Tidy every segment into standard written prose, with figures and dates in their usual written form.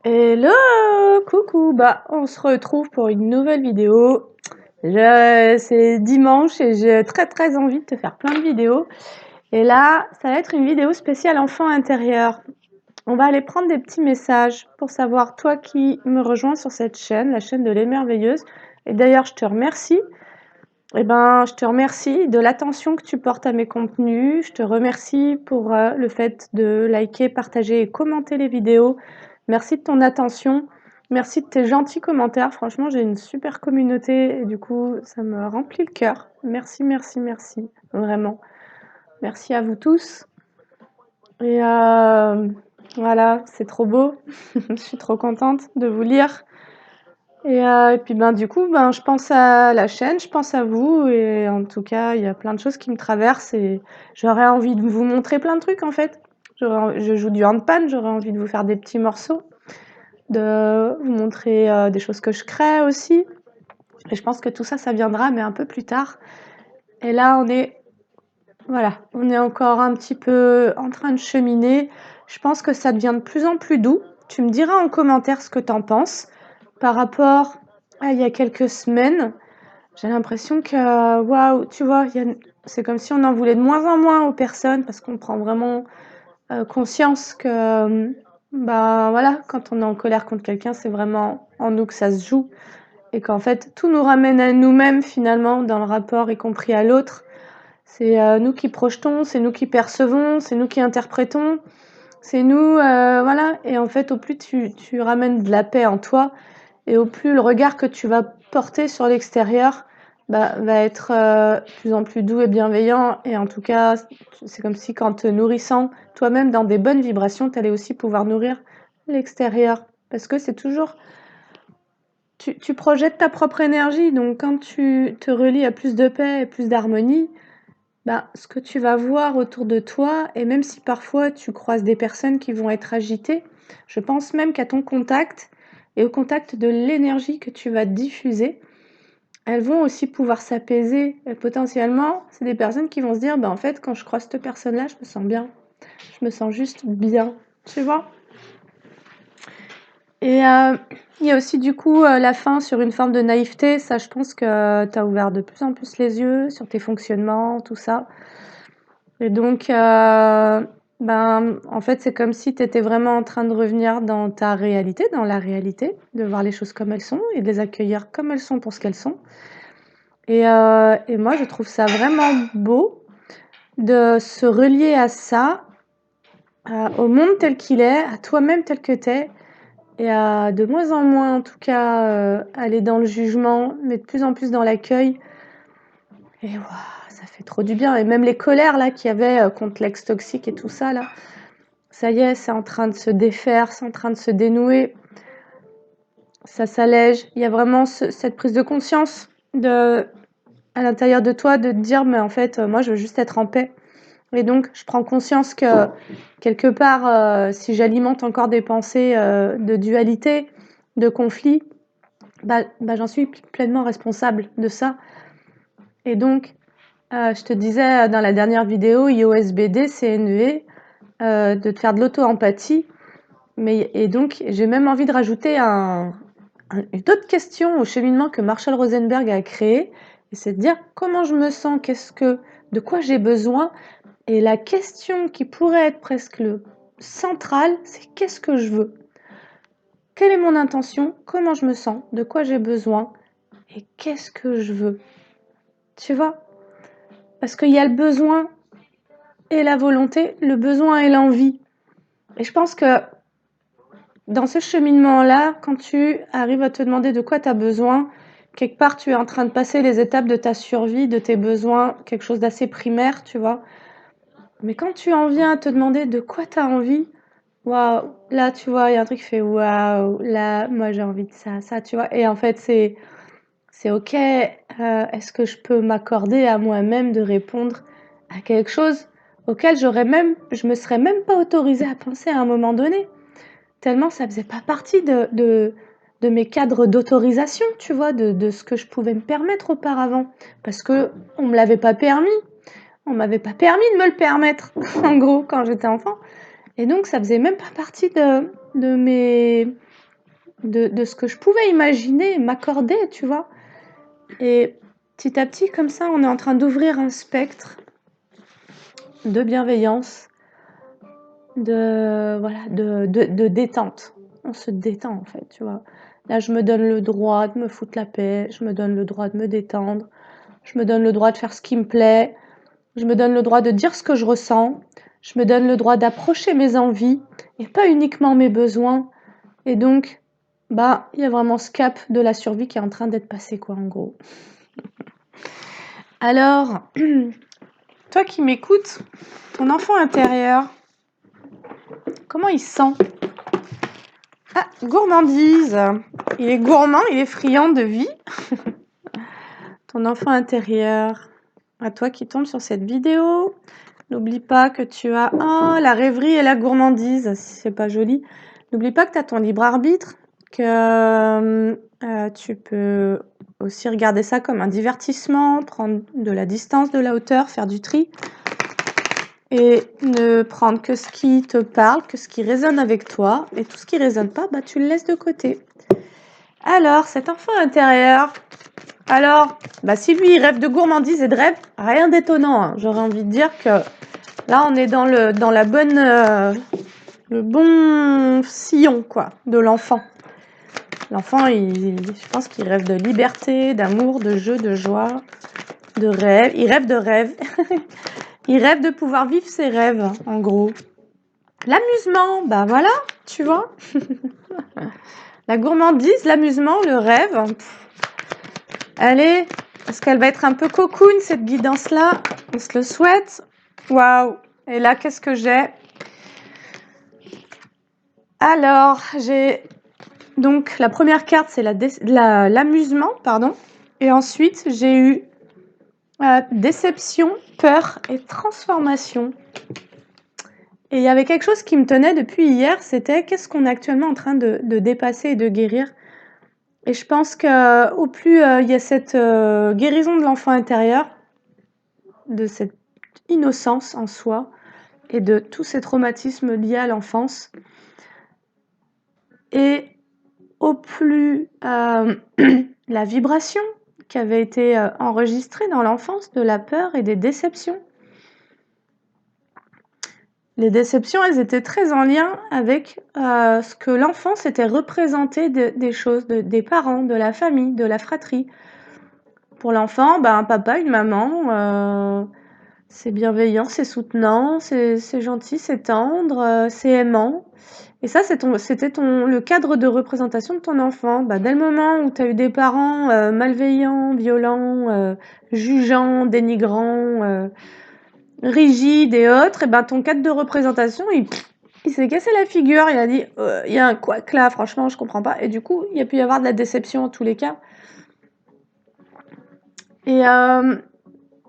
Hello, coucou. On se retrouve pour une nouvelle vidéo. C'est dimanche et j'ai très envie de te faire plein de vidéos. Et là, ça va être une vidéo spéciale enfant intérieur. On va aller prendre des petits messages pour savoir toi qui me rejoins sur cette chaîne, la chaîne de l'émerveilleuse. Et d'ailleurs, je te remercie. Je te remercie de l'attention que tu portes à mes contenus. Je te remercie pour le fait de liker, partager et commenter les vidéos. Merci de ton attention. Merci de tes gentils commentaires. Franchement, j'ai une super communauté et du coup, ça me remplit le cœur. Merci. Vraiment. Merci à vous tous. Et voilà, c'est trop beau. Je suis trop contente de vous lire. Et puis du coup, je pense à la chaîne, je pense à vous et en tout cas, il y a plein de choses qui me traversent et j'aurais envie de vous montrer plein de trucs en fait. Je joue du handpan, j'aurais envie de vous faire des petits morceaux, de vous montrer des choses que je crée aussi. Et je pense que tout ça, ça viendra, mais un peu plus tard. Et là, on est encore un petit peu en train de cheminer. Je pense que ça devient de plus en plus doux. Tu me diras en commentaire ce que tu en penses par rapport à il y a quelques semaines. J'ai l'impression que, waouh, tu vois, c'est comme si on en voulait de moins en moins aux personnes parce qu'on prend vraiment conscience que, voilà, quand on est en colère contre quelqu'un, c'est vraiment en nous que ça se joue et qu'en fait, tout nous ramène à nous-mêmes finalement dans le rapport, y compris à l'autre. C'est nous qui projetons, c'est nous qui percevons, c'est nous qui interprétons, c'est nous, voilà. Et en fait, au plus tu ramènes de la paix en toi et au plus le regard que tu vas porter sur l'extérieur va être de plus en plus doux et bienveillant. Et en tout cas, c'est comme si qu'en te nourrissant toi-même dans des bonnes vibrations, tu allais aussi pouvoir nourrir l'extérieur. Parce que c'est toujours... Tu projettes ta propre énergie, donc quand tu te relis à plus de paix et plus d'harmonie, ce que tu vas voir autour de toi, et même si parfois tu croises des personnes qui vont être agitées, je pense même qu'à ton contact et au contact de l'énergie que tu vas diffuser, elles vont aussi pouvoir s'apaiser. Et potentiellement, c'est des personnes qui vont se dire, en fait, quand je croise cette personne-là, je me sens bien. Je me sens juste bien, tu vois. Et il y a aussi du coup la fin sur une forme de naïveté. Ça, je pense que tu as ouvert de plus en plus les yeux sur tes fonctionnements, tout ça. Et donc, en fait, c'est comme si tu étais vraiment en train de revenir dans ta réalité, dans la réalité, de voir les choses comme elles sont et de les accueillir comme elles sont pour ce qu'elles sont. Et moi, je trouve ça vraiment beau de se relier à ça, au monde tel qu'il est, à toi-même tel que tu es, et à de moins en moins, en tout cas, aller dans le jugement, mais de plus en plus dans l'accueil. Et waouh, ça fait trop du bien. Et même les colères là qu'il y avait contre l'ex toxique et tout ça là, ça y est, c'est en train de se défaire, c'est en train de se dénouer. Ça s'allège. Il y a vraiment cette prise de conscience à l'intérieur de toi de te dire, mais en fait, moi, je veux juste être en paix. Et donc, je prends conscience que quelque part, si j'alimente encore des pensées de dualité, de conflit, j'en suis pleinement responsable de ça. Et donc, je te disais dans la dernière vidéo, IOSBD, CNV, de te faire de l'auto-empathie. Et donc, j'ai même envie de rajouter une autre question au cheminement que Marshall Rosenberg a créé. Et c'est de dire comment je me sens, de quoi j'ai besoin. Et la question qui pourrait être presque le centrale, c'est qu'est-ce que je veux? Quelle est mon intention? Comment je me sens? De quoi j'ai besoin? Et qu'est-ce que je veux? Tu vois? Parce qu'il y a le besoin et la volonté, le besoin et l'envie. Et je pense que dans ce cheminement-là, quand tu arrives à te demander de quoi tu as besoin, quelque part tu es en train de passer les étapes de ta survie, de tes besoins, quelque chose d'assez primaire, tu vois. Mais quand tu en viens à te demander de quoi tu as envie, waouh, là tu vois, il y a un truc qui fait waouh, là moi j'ai envie de ça, tu vois. Et en fait, c'est ok, est-ce que je peux m'accorder à moi-même de répondre à quelque chose auquel je me serais même pas autorisée à penser à un moment donné, tellement ça faisait pas partie de mes cadres d'autorisation, tu vois, de ce que je pouvais me permettre auparavant, parce que on me l'avait pas permis, on m'avait pas permis de me le permettre, en gros, quand j'étais enfant. Et donc ça faisait même pas partie de mes de ce que je pouvais imaginer, m'accorder, tu vois. Et petit à petit, comme ça, on est en train d'ouvrir un spectre de bienveillance, de détente. On se détend, en fait, tu vois. Là, je me donne le droit de me foutre la paix, je me donne le droit de me détendre, je me donne le droit de faire ce qui me plaît, je me donne le droit de dire ce que je ressens, je me donne le droit d'approcher mes envies et pas uniquement mes besoins. Et donc, bah, il y a vraiment ce cap de la survie qui est en train d'être passé, quoi, en gros. Alors, toi qui m'écoutes, ton enfant intérieur, comment il sent? Ah, gourmandise. Il est gourmand, il est friand de vie. Ton enfant intérieur, à toi qui tombe sur cette vidéo, n'oublie pas que tu as la rêverie et la gourmandise, si c'est pas joli. N'oublie pas que tu as ton libre arbitre, que tu peux aussi regarder ça comme un divertissement, prendre de la distance, de la hauteur, faire du tri et ne prendre que ce qui te parle, que ce qui résonne avec toi, et tout ce qui résonne pas, bah, tu le laisses de côté. Alors, cet enfant intérieur, bah, si lui il rêve de gourmandise et de rêve, rien d'étonnant, hein. J'aurais envie de dire que là on est dans la bonne, le bon sillon quoi, de l'enfant. L'enfant, je pense qu'il rêve de liberté, d'amour, de jeu, de joie, de rêve. Il rêve de rêve. Il rêve de pouvoir vivre ses rêves, en gros. L'amusement, bah voilà, tu vois. La gourmandise, l'amusement, le rêve. Allez, est-ce qu'elle va être un peu cocoon, cette guidance-là? On se le souhaite. Waouh. Et là, qu'est-ce que j'ai? Alors, j'ai... Donc, la première carte, c'est l'amusement, pardon. Et ensuite, j'ai eu déception, peur et transformation. Et il y avait quelque chose qui me tenait depuis hier, c'était qu'est-ce qu'on est actuellement en train de dépasser et de guérir. Et je pense qu'au plus il y a cette guérison de l'enfant intérieur, de cette innocence en soi et de tous ces traumatismes liés à l'enfance, et au plus la vibration qui avait été enregistrée dans l'enfance de la peur et des déceptions. Les déceptions, elles étaient très en lien avec ce que l'enfant s'était représenté des choses, des parents, de la famille, de la fratrie. Pour l'enfant, un papa, une maman, c'est bienveillant, c'est soutenant, c'est gentil, c'est tendre, c'est aimant. Et ça, c'était le cadre de représentation de ton enfant. Dès le moment où tu as eu des parents malveillants, violents, jugeants, dénigrants, rigides et autres, et ton cadre de représentation, il s'est cassé la figure. Il a dit, il y a un couac là, franchement, je comprends pas. Et du coup, il y a pu y avoir de la déception en tous les cas. Et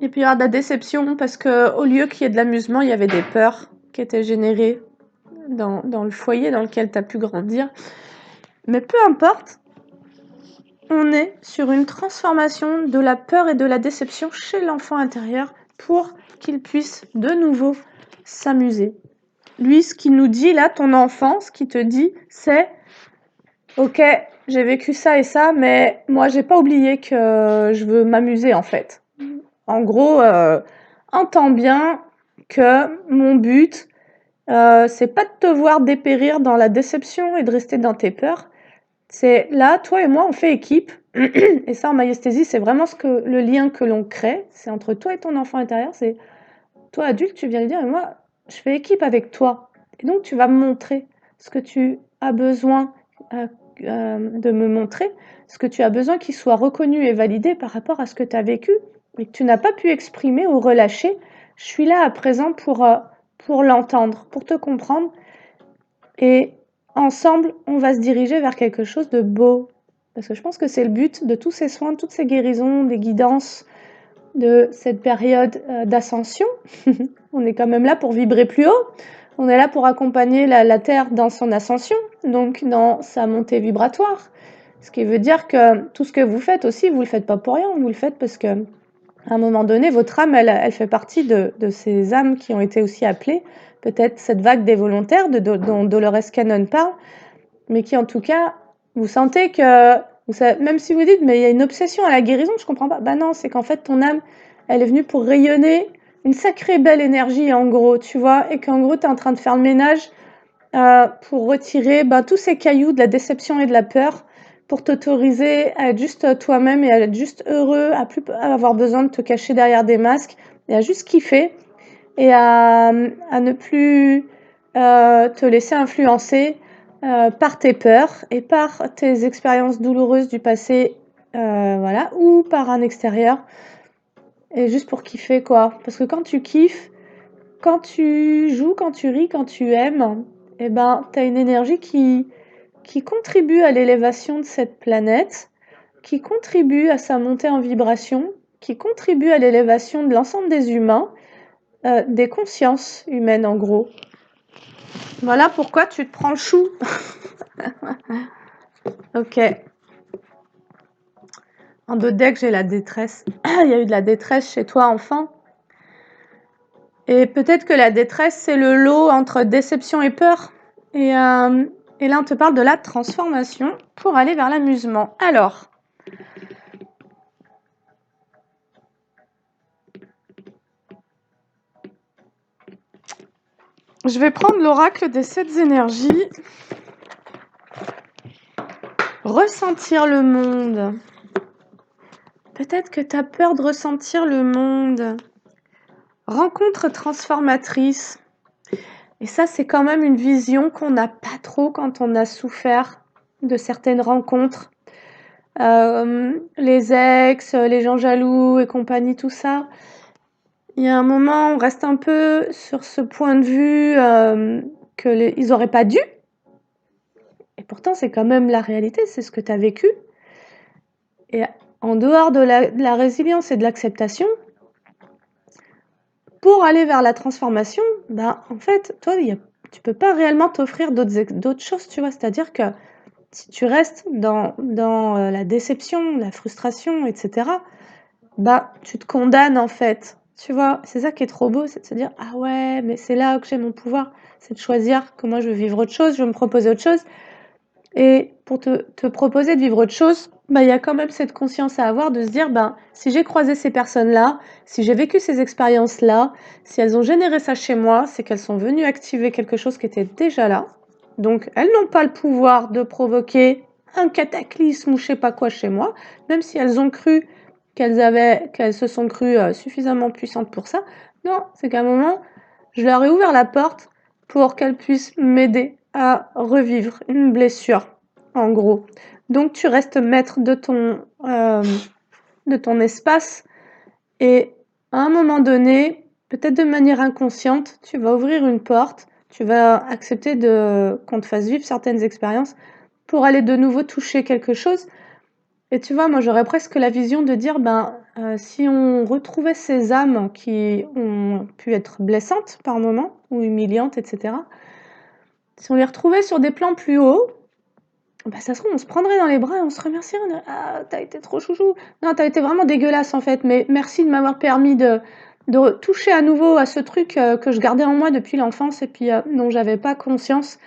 il peut y avoir de la déception parce qu'au lieu qu'il y ait de l'amusement, il y avait des peurs qui étaient générées dans le foyer dans lequel tu as pu grandir. Mais peu importe, on est sur une transformation de la peur et de la déception chez l'enfant intérieur pour qu'il puisse de nouveau s'amuser. Lui, ce qu'il nous dit là, ton enfant, ce qu'il te dit, c'est « Ok, j'ai vécu ça et ça, mais moi, j'ai pas oublié que je veux m'amuser en fait. » En gros, entends bien que mon but, c'est pas de te voir dépérir dans la déception et de rester dans tes peurs. C'est là, toi et moi, on fait équipe. Et ça, en maïesthésie, c'est vraiment le lien que l'on crée. C'est entre toi et ton enfant intérieur. C'est toi, adulte, tu viens lui dire, et moi, je fais équipe avec toi. Et donc, tu vas me montrer ce que tu as besoin de me montrer, ce que tu as besoin qu'il soit reconnu et validé par rapport à ce que tu as vécu et que tu n'as pas pu exprimer ou relâcher. Je suis là à présent pour l'entendre, pour te comprendre. Et ensemble, on va se diriger vers quelque chose de beau. Parce que je pense que c'est le but de tous ces soins, de toutes ces guérisons, des guidances, de cette période d'ascension. On est quand même là pour vibrer plus haut. On est là pour accompagner la Terre dans son ascension, donc dans sa montée vibratoire. Ce qui veut dire que tout ce que vous faites aussi, vous le faites pas pour rien, vous le faites parce que à un moment donné, votre âme, elle fait partie de ces âmes qui ont été aussi appelées, peut-être cette vague des volontaires dont Dolores Cannon parle, mais qui en tout cas Vous sentez que, même si vous dites, mais il y a une obsession à la guérison, je comprends pas. Bah non, c'est qu'en fait, ton âme, elle est venue pour rayonner une sacrée belle énergie, en gros, tu vois, et qu'en gros, tu es en train de faire le ménage pour retirer tous ces cailloux de la déception et de la peur, pour t'autoriser à être juste toi-même et à être juste heureux, à plus avoir besoin de te cacher derrière des masques, et à juste kiffer, et à ne plus te laisser influencer par tes peurs et par tes expériences douloureuses du passé, voilà, ou par un extérieur, et juste pour kiffer, quoi. Parce que quand tu kiffes, quand tu joues, quand tu ris, quand tu aimes, eh ben, tu as une énergie qui contribue à l'élévation de cette planète, qui contribue à sa montée en vibration, qui contribue à l'élévation de l'ensemble des humains, des consciences humaines, en gros. Voilà pourquoi tu te prends le chou. Ok. En dos de deck, j'ai la détresse. Il y a eu de la détresse chez toi, enfant. Et peut-être que la détresse, c'est le lot entre déception et peur. Et là, on te parle de la transformation pour aller vers l'amusement. Alors, je vais prendre l'oracle des 7 énergies. Ressentir le monde. Peut-être que tu as peur de ressentir le monde. Rencontre transformatrice. Et ça, c'est quand même une vision qu'on n'a pas trop quand on a souffert de certaines rencontres. Les ex, les gens jaloux et compagnie, tout ça. Il y a un moment, on reste un peu sur ce point de vue qu'ils n'auraient pas dû. Et pourtant, c'est quand même la réalité, c'est ce que tu as vécu. Et en dehors de la résilience et de l'acceptation, pour aller vers la transformation, en fait, toi, tu peux pas réellement t'offrir d'autres choses, tu vois. C'est-à-dire que si tu restes dans la déception, la frustration, etc., tu te condamnes, en fait. Tu vois, c'est ça qui est trop beau, c'est de se dire: «Ah ouais, mais c'est là que j'ai mon pouvoir, c'est de choisir que moi je veux vivre autre chose, je veux me proposer autre chose». Et pour te proposer de vivre autre chose, il y a quand même cette conscience à avoir de se dire: si j'ai croisé ces personnes-là, si j'ai vécu ces expériences-là, si elles ont généré ça chez moi, c'est qu'elles sont venues activer quelque chose qui était déjà là. Donc elles n'ont pas le pouvoir de provoquer un cataclysme ou je sais pas quoi chez moi, même si elles ont cru qu'elles se sont crues suffisamment puissantes pour ça. Non, c'est qu'à un moment, je leur ai ouvert la porte pour qu'elles puissent m'aider à revivre une blessure, en gros. Donc tu restes maître de ton espace, et à un moment donné, peut-être de manière inconsciente, tu vas ouvrir une porte, tu vas accepter qu'on te fasse vivre certaines expériences pour aller de nouveau toucher quelque chose. Et tu vois, moi j'aurais presque la vision de dire, si on retrouvait ces âmes qui ont pu être blessantes par moments, ou humiliantes, etc., si on les retrouvait sur des plans plus hauts, ça se trouve, on se prendrait dans les bras et on se remercierait. On dirait: «Ah, t'as été trop chouchou. Non, t'as été vraiment dégueulasse en fait, mais merci de m'avoir permis de toucher à nouveau à ce truc que je gardais en moi depuis l'enfance et puis dont j'avais pas conscience,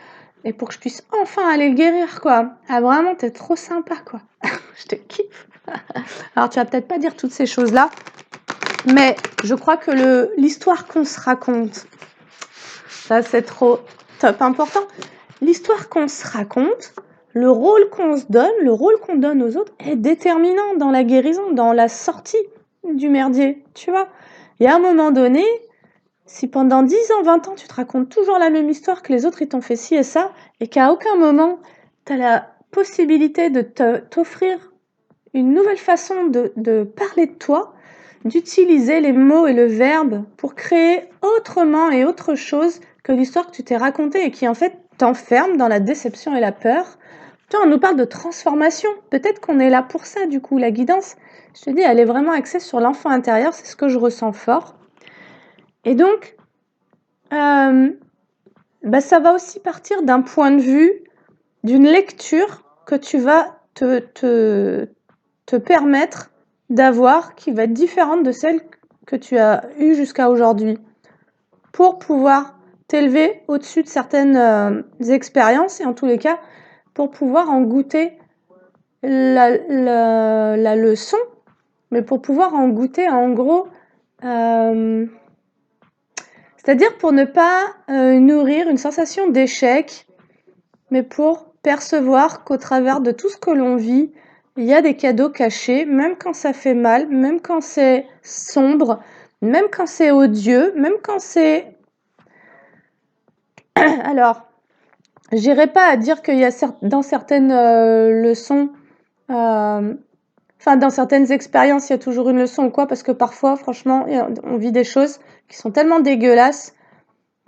et pour que je puisse enfin aller le guérir, quoi. Ah vraiment, t'es trop sympa, quoi. Je te kiffe». Alors tu vas peut-être pas dire toutes ces choses-là, mais je crois que l'histoire qu'on se raconte, ça c'est trop top important. L'histoire qu'on se raconte, le rôle qu'on se donne, le rôle qu'on donne aux autres est déterminant dans la guérison, dans la sortie du merdier, tu vois. Et à un moment donné, si pendant 10 ans, 20 ans, tu te racontes toujours la même histoire, que les autres ils t'ont fait ci et ça, et qu'à aucun moment, tu as la possibilité de t'offrir une nouvelle façon de parler de toi, d'utiliser les mots et le verbe pour créer autrement et autre chose que l'histoire que tu t'es racontée et qui en fait t'enferme dans la déception et la peur. Tu vois, on nous parle de transformation. Peut-être qu'on est là pour ça, du coup. La guidance, je te dis, elle est vraiment axée sur l'enfant intérieur. C'est ce que je ressens fort. Et donc, ça va aussi partir d'un point de vue, d'une lecture que tu vas te permettre d'avoir, qui va être différente de celle que tu as eue jusqu'à aujourd'hui, pour pouvoir t'élever au-dessus de certaines expériences, et en tous les cas, pour pouvoir en goûter la leçon, mais pour pouvoir en goûter en gros, c'est-à-dire pour ne pas nourrir une sensation d'échec, mais pour percevoir qu'au travers de tout ce que l'on vit, il y a des cadeaux cachés, même quand ça fait mal, même quand c'est sombre, même quand c'est odieux, même quand c'est... Alors, j'irai pas à dire qu'il y a dans certaines leçons, enfin dans certaines expériences, il y a toujours une leçon ou quoi, parce que parfois, franchement, on vit des choses qui sont tellement dégueulasses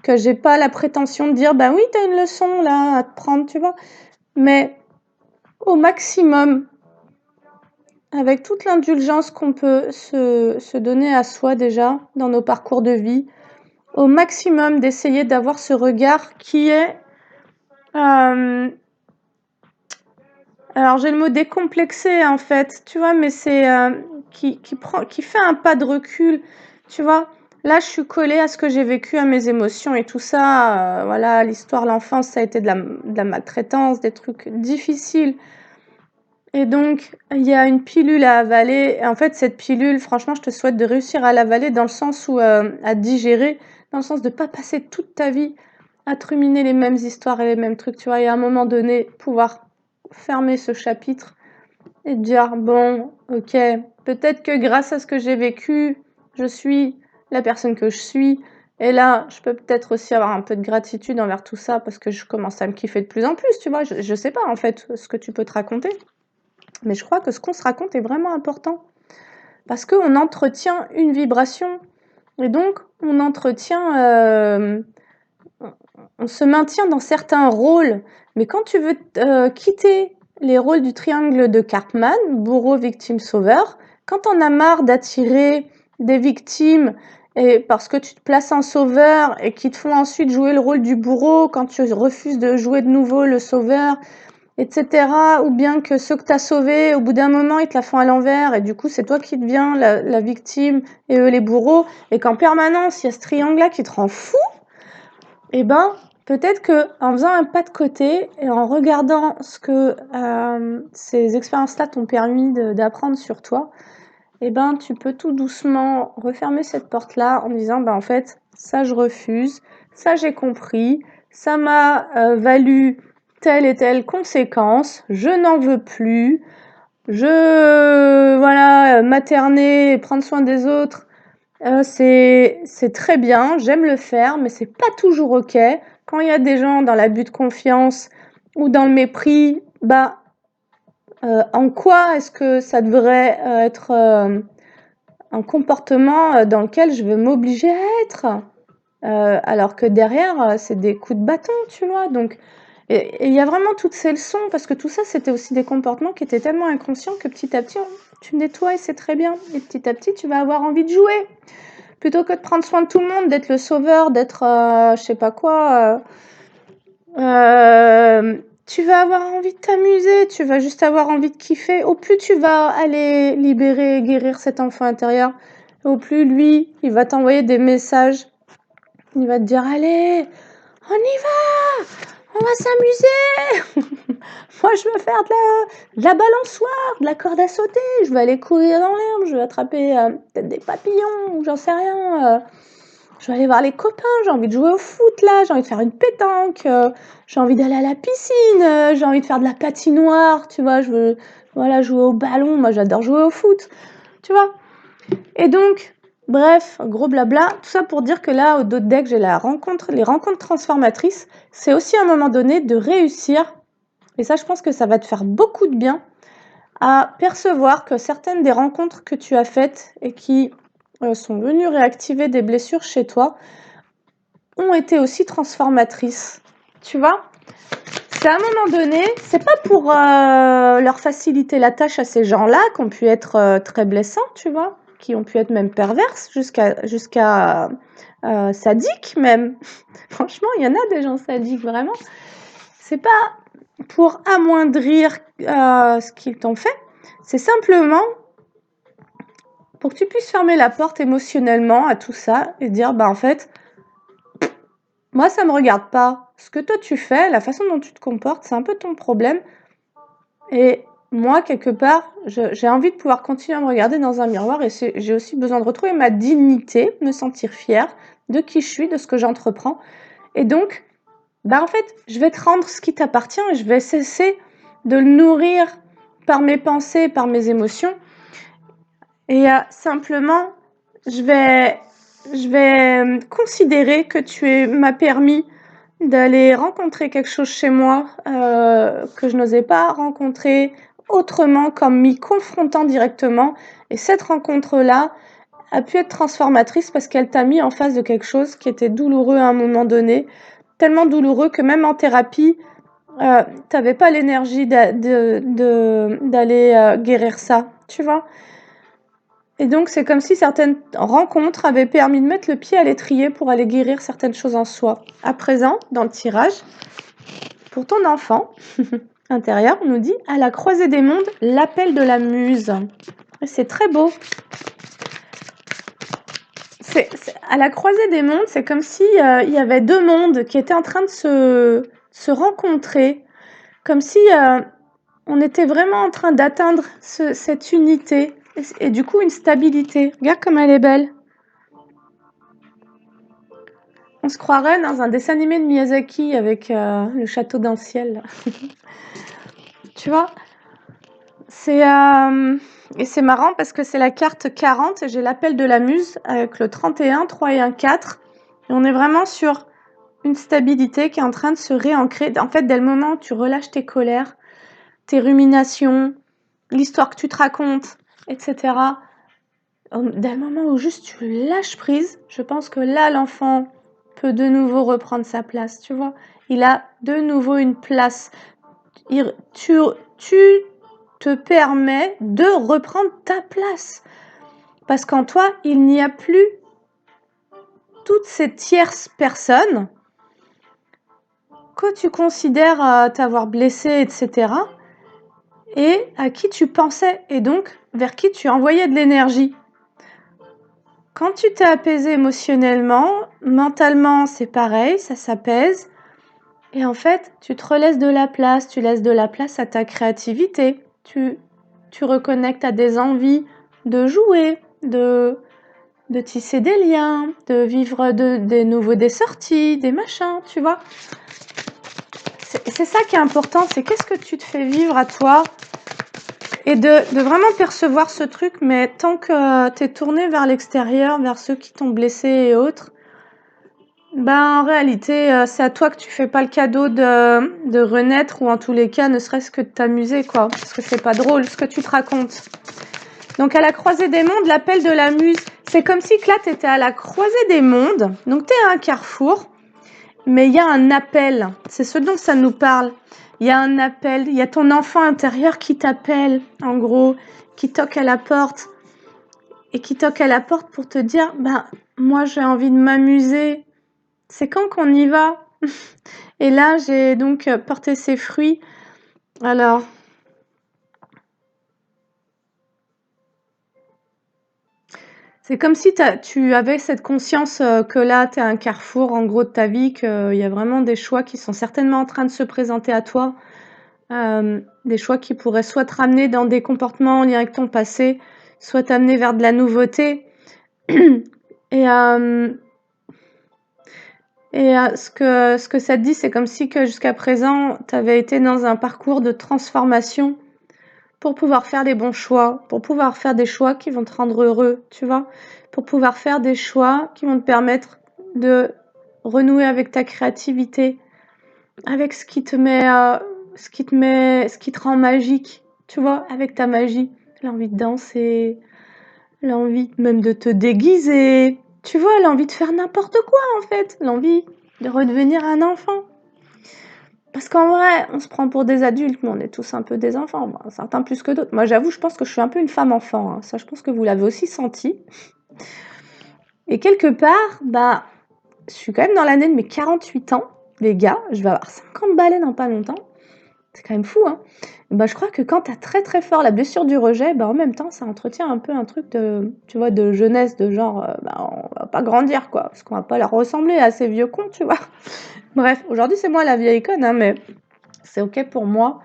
que j'ai pas la prétention de dire, ben oui, t'as une leçon là à te prendre, tu vois. Mais au maximum, avec toute l'indulgence qu'on peut se donner à soi déjà dans nos parcours de vie, au maximum d'essayer d'avoir ce regard qui est... alors j'ai le mot décomplexé en fait, tu vois, mais c'est qui fait un pas de recul, tu vois. Là, je suis collée à ce que j'ai vécu, à mes émotions et tout ça. Voilà, l'histoire, l'enfance, ça a été de la maltraitance, des trucs difficiles. Et donc, il y a une pilule à avaler. Et en fait, cette pilule, franchement, je te souhaite de réussir à l'avaler dans le sens où, à digérer, dans le sens de pas passer toute ta vie à te ruminer les mêmes histoires et les mêmes trucs, tu vois. Et à un moment donné, pouvoir fermer ce chapitre et dire, bon, ok, peut-être que grâce à ce que j'ai vécu, je suis la personne que je suis. Et là, je peux peut-être aussi avoir un peu de gratitude envers tout ça parce que je commence à me kiffer de plus en plus, tu vois. Je sais pas, en fait, ce que tu peux te raconter. Mais je crois que ce qu'on se raconte est vraiment important parce qu'on entretient une vibration et donc on entretient, on se maintient dans certains rôles. Mais quand tu veux quitter les rôles du triangle de Karpman, bourreau, victime, sauveur, quand on a marre d'attirer des victimes et parce que tu te places en sauveur et qui te font ensuite jouer le rôle du bourreau quand tu refuses de jouer de nouveau le sauveur, etc. Ou bien que ceux que tu as sauvés, au bout d'un moment, ils te la font à l'envers et du coup, c'est toi qui deviens la victime et eux les bourreaux. Et qu'en permanence, il y a ce triangle-là qui te rend fou, et ben, peut-être que en faisant un pas de côté et en regardant ce que ces expériences-là t'ont permis d'apprendre sur toi, et ben, tu peux tout doucement refermer cette porte-là en disant, ben, en fait, ça je refuse, ça j'ai compris, ça m'a valu telle et telle conséquence, je n'en veux plus, voilà, materner, prendre soin des autres, c'est très bien, j'aime le faire, mais c'est pas toujours ok. Quand il y a des gens dans l'abus de confiance ou dans le mépris, bah, en quoi est-ce que ça devrait être un comportement dans lequel je vais m'obliger à être alors que derrière, c'est des coups de bâton, tu vois. Donc, et il y a vraiment toutes ces leçons, parce que tout ça, c'était aussi des comportements qui étaient tellement inconscients que petit à petit, tu nettoies et c'est très bien. Et petit à petit, tu vas avoir envie de jouer. Plutôt que de prendre soin de tout le monde, d'être le sauveur, d'être je sais pas quoi, tu vas avoir envie de t'amuser, tu vas juste avoir envie de kiffer. Au plus tu vas aller libérer, guérir cet enfant intérieur, au plus lui, il va t'envoyer des messages. Il va te dire, allez, on y va, on va s'amuser. Moi, je veux faire de la balançoire, de la corde à sauter, je veux aller courir dans l'herbe, je veux attraper peut-être des papillons, ou j'en sais rien. Je vais aller voir les copains, j'ai envie de jouer au foot là, j'ai envie de faire une pétanque, j'ai envie d'aller à la piscine, j'ai envie de faire de la patinoire, tu vois, je veux voilà, jouer au ballon, moi j'adore jouer au foot, tu vois. Et donc, bref, gros blabla, tout ça pour dire que là, au dos de deck, j'ai les rencontres transformatrices, c'est aussi à un moment donné de réussir, et ça je pense que ça va te faire beaucoup de bien, à percevoir que certaines des rencontres que tu as faites et qui sont venues réactiver des blessures chez toi, ont été aussi transformatrices, tu vois. C'est à un moment donné, c'est pas pour leur faciliter la tâche à ces gens-là qui ont pu être très blessants, tu vois, qui ont pu être même perverses jusqu'à sadiques même. Franchement, il y en a des gens sadiques, vraiment. C'est pas pour amoindrir ce qu'ils t'ont fait, c'est simplement pour que tu puisses fermer la porte émotionnellement à tout ça et dire, bah en fait, moi, ça me regarde pas. Ce que toi tu fais, la façon dont tu te comportes, c'est un peu ton problème. Et moi, quelque part, j'ai envie de pouvoir continuer à me regarder dans un miroir et j'ai aussi besoin de retrouver ma dignité, me sentir fière de qui je suis, de ce que j'entreprends. Et donc, en fait, je vais te rendre ce qui t'appartient et je vais cesser de le nourrir par mes pensées, par mes émotions. Et simplement, je vais considérer que tu m'as permis d'aller rencontrer quelque chose chez moi que je n'osais pas rencontrer autrement, comme m'y confrontant directement. Et cette rencontre-là a pu être transformatrice parce qu'elle t'a mis en face de quelque chose qui était douloureux à un moment donné, tellement douloureux que même en thérapie, tu n'avais pas l'énergie d'aller guérir ça, tu vois. Et donc, c'est comme si certaines rencontres avaient permis de mettre le pied à l'étrier pour aller guérir certaines choses en soi. À présent, dans le tirage, pour ton enfant intérieur, on nous dit « À la croisée des mondes, l'appel de la muse ». C'est très beau. À la croisée des mondes, c'est comme si il y avait deux mondes qui étaient en train de se rencontrer, comme si on était vraiment en train d'atteindre cette unité et du coup une stabilité. Regarde comme elle est belle. On se croirait dans un dessin animé de Miyazaki avec le château dans le ciel. Tu vois, et c'est marrant parce que c'est la carte 40 et j'ai l'appel de la muse avec le 31, 3 et 1, 4. Et on est vraiment sur une stabilité qui est en train de se réancrer. En fait, dès le moment où tu relâches tes colères, tes ruminations, l'histoire que tu te racontes, etc. Dès le moment où juste tu lâches prise, je pense que là, l'enfant peut de nouveau reprendre sa place, tu vois. Il a de nouveau une place. Tu te permets de reprendre ta place. Parce qu'en toi, il n'y a plus toutes ces tierces personnes que tu considères t'avoir blessé, etc. et à qui tu pensais et donc vers qui tu envoyais de l'énergie. Quand tu t'es apaisé émotionnellement, mentalement c'est pareil, ça s'apaise et en fait tu te laisses de la place, tu laisses de la place à ta créativité, tu reconnectes à des envies de jouer, de tisser des liens, de vivre des sorties, des machins, tu vois. C'est ça qui est important, c'est qu'est-ce que tu te fais vivre à toi et de vraiment percevoir ce truc, mais tant que tu es tourné vers l'extérieur, vers ceux qui t'ont blessé et autres, en réalité, c'est à toi que tu fais pas le cadeau de renaître ou en tous les cas, ne serait-ce que de t'amuser, quoi, parce que c'est pas drôle ce que tu te racontes. Donc à la croisée des mondes, l'appel de la muse, c'est comme si que là, tu étais à la croisée des mondes, donc tu es à un carrefour, mais il y a un appel, c'est ce dont ça nous parle. Il y a un appel, il y a ton enfant intérieur qui t'appelle, en gros, qui toque à la porte, et qui toque à la porte pour te dire, moi j'ai envie de m'amuser, c'est quand qu'on y va? Et là, j'ai donc porté ses fruits. Alors, c'est comme si tu avais cette conscience que là, tu es à un carrefour, en gros, de ta vie, qu'il y a vraiment des choix qui sont certainement en train de se présenter à toi. Des choix qui pourraient soit te ramener dans des comportements en lien avec ton passé, soit t'amener vers de la nouveauté. Et ce que ça te dit, c'est comme si que jusqu'à présent, tu avais été dans un parcours de transformation pour pouvoir faire les bons choix, pour pouvoir faire des choix qui vont te rendre heureux, tu vois, pour pouvoir faire des choix qui vont te permettre de renouer avec ta créativité, avec ce qui te rend magique, tu vois, avec ta magie, l'envie de danser, l'envie même de te déguiser, tu vois, l'envie de faire n'importe quoi en fait, l'envie de redevenir un enfant. Parce qu'en vrai, on se prend pour des adultes, mais on est tous un peu des enfants, certains plus que d'autres. Moi, j'avoue, je pense que je suis un peu une femme enfant, hein. Ça, je pense que vous l'avez aussi senti. Et quelque part, je suis quand même dans l'année de mes 48 ans, les gars, je vais avoir 50 balais dans pas longtemps. C'est quand même fou, hein. Bah, je crois que quand tu as très, très fort la blessure du rejet, bah, en même temps, ça entretient un peu un truc de, tu vois, de jeunesse, de genre, bah, on va pas grandir, quoi, parce qu'on va pas leur ressembler à ces vieux cons, tu vois. Bref, aujourd'hui, c'est moi la vieille conne, hein, mais c'est OK pour moi